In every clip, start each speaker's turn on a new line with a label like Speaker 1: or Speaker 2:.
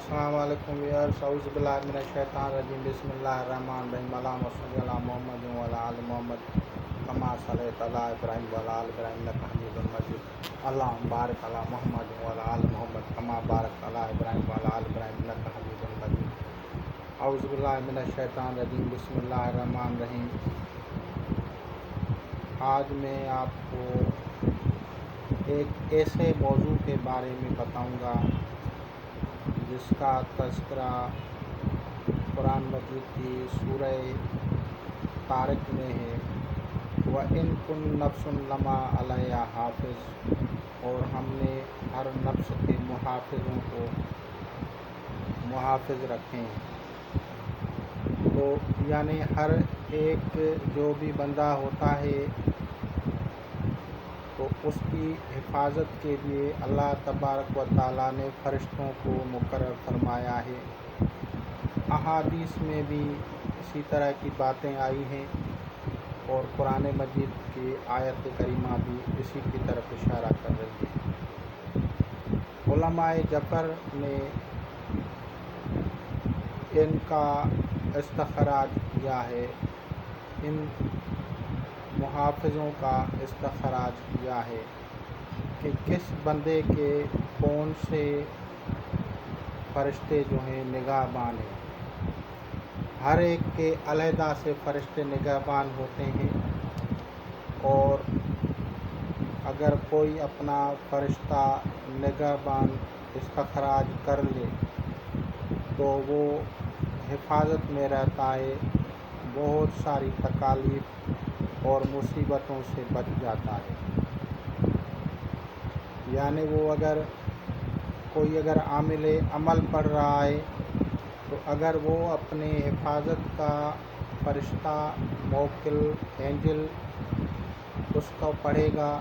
Speaker 1: अस्सलाम वालेकुम व्यूअर्स, औज़ु बिल्लाहि मिनश शैतानिर रजीम, बिस्मिल्लाहिर रहमानिर रहीम। अल्लाहुम्मा सल्लि अला मुहम्मद व अला आलि मुहम्मद कमा सल्लैता अला इब्राहीम व अला आलि इब्राहीम इन्नका हमीदुम मजीद। अल्लाहुम्मा बारिक अला मुहम्मद व अला आलि मुहम्मद कमा बारकता अला इब्राहीम व अला आलि इब्राहीम इन्नका हमीदुम मजीद। औज़ु बिल्लाहि मिनश शैतानिर रजीम, बिस्मिल्लाहिर रहमानिर रहीम। आज मैं आपको एक ऐसे मौजू के बारे में बताऊंगा जिसका तज़किरा कुरान मजीद की सूरह तारिक में है, व इन कुन नफ्सुन लमा अलैहा हाफिज़, और हमने हर नफ्स के मुहाफ़िज़ों को मुहाफ़िज़ रखे हैं। तो यानी हर एक जो भी बंदा होता है तो उसकी हिफाजत के लिए अल्लाह तबारक व तआला ने फ़रिश्तों को मुकर्रर फरमाया है। अहादीस में भी इसी तरह की बातें आई हैं और कुरान मजीद की आयत करीमा भी इसी की तरफ इशारा कर रही है। उलमाए जफ़र ने इनका इस्तख़राज किया है, इन मुहाफ़िज़ों का इस्तख़राज किया है कि किस बंदे के कौन से फ़रिश्ते जो हैं निगाहबान हैं। हर एक के अलहदा से फ़रिश्ते निगाहबान होते हैं, और अगर कोई अपना फ़रिश्ता निगाहबान इस्तख़राज कर ले तो वो हिफाजत में रहता है, बहुत सारी तकालीफ़ और मुसीबतों से बच जाता है। यानी वो अगर आमिल अमल पढ़ रहा है तो अगर वो अपने हिफाजत का फ़रिश्ता मोकिल एंजल उसको पढ़ेगा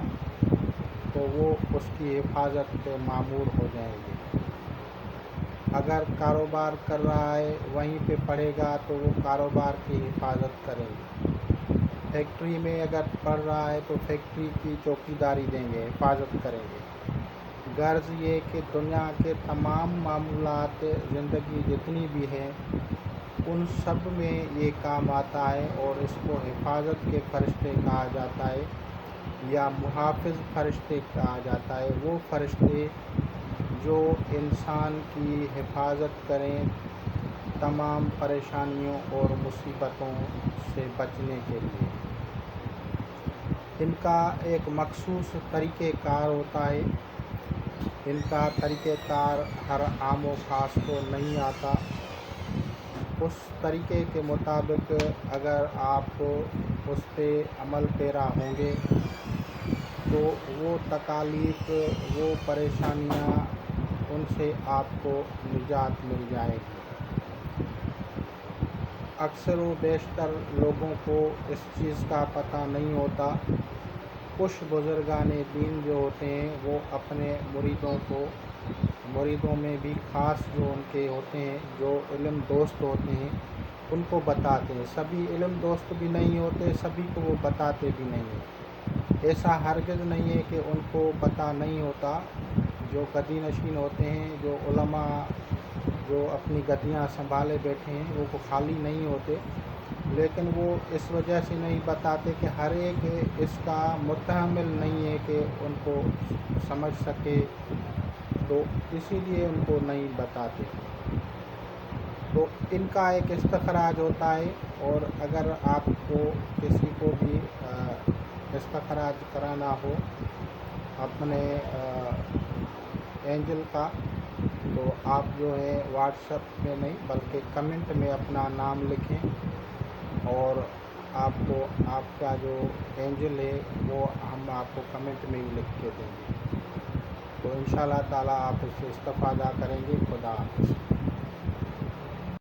Speaker 1: तो वो उसकी हिफाजत पे मामूर हो जाएंगे। अगर कारोबार कर रहा है वहीं पे पढ़ेगा तो वो कारोबार की हिफाजत करेंगे। फैक्ट्री में अगर पढ़ रहा है तो फैक्ट्री की चौकीदारी देंगे, हिफाजत करेंगे। गर्ज़ ये कि दुनिया के तमाम मामूलात ज़िंदगी जितनी भी हैं उन सब में ये काम आता है, और इसको हिफाजत के फ़रिश्ते कहा जाता है या मुहाफ़िज़ फ़रिश्ते कहा जाता है। वो फ़रिश्ते जो इंसान की हिफाजत करें तमाम परेशानियों और मुसीबतों से बचने के लिए। इनका एक मख़सूस तरीक़ेकार होता है। इनका तरीक़ेकार हर आम व ख़ास को नहीं आता। उस तरीक़े के मुताबिक अगर आप उस पे अमल पेरा होंगे तो वो तकालीफ़, वो परेशानियाँ, उनसे आपको निजात मिल जाएगी। अक्सर व बेशतर लोगों को इस चीज़ का पता नहीं होता। कुछ बुज़ुर्गाने दीन जो होते हैं वो अपने मुरीदों में भी ख़ास जो उनके होते हैं, जो इल्म दोस्त होते हैं, उनको बताते हैं। सभी इल्म दोस्त भी नहीं होते, सभी को वो बताते भी नहीं हैं। ऐसा हरगिज़ नहीं है कि उनको पता नहीं होता। जो गद्दी नशीन होते हैं, जो उलमा जो अपनी गद्दियाँ संभाले बैठे हैं, वो खाली नहीं होते, लेकिन वो इस वजह से नहीं बताते कि हर एक इसका मुतहम्मिल नहीं है कि उनको समझ सके, तो इसीलिए उनको नहीं बताते। तो इनका एक इस्तख़राज होता है, और अगर आपको किसी को भी इस्तख़राज कराना हो अपने एंजल का, तो आप जो है व्हाट्सएप में नहीं बल्कि कमेंट में अपना नाम लिखें, और आपको आपका जो एंजल है वो हम आपको कमेंट में ही लिख के देंगे। तो इंशाअल्लाह ताला आप इससे इस्तिफ़ादा करेंगे। खुदा हाफ़िज़।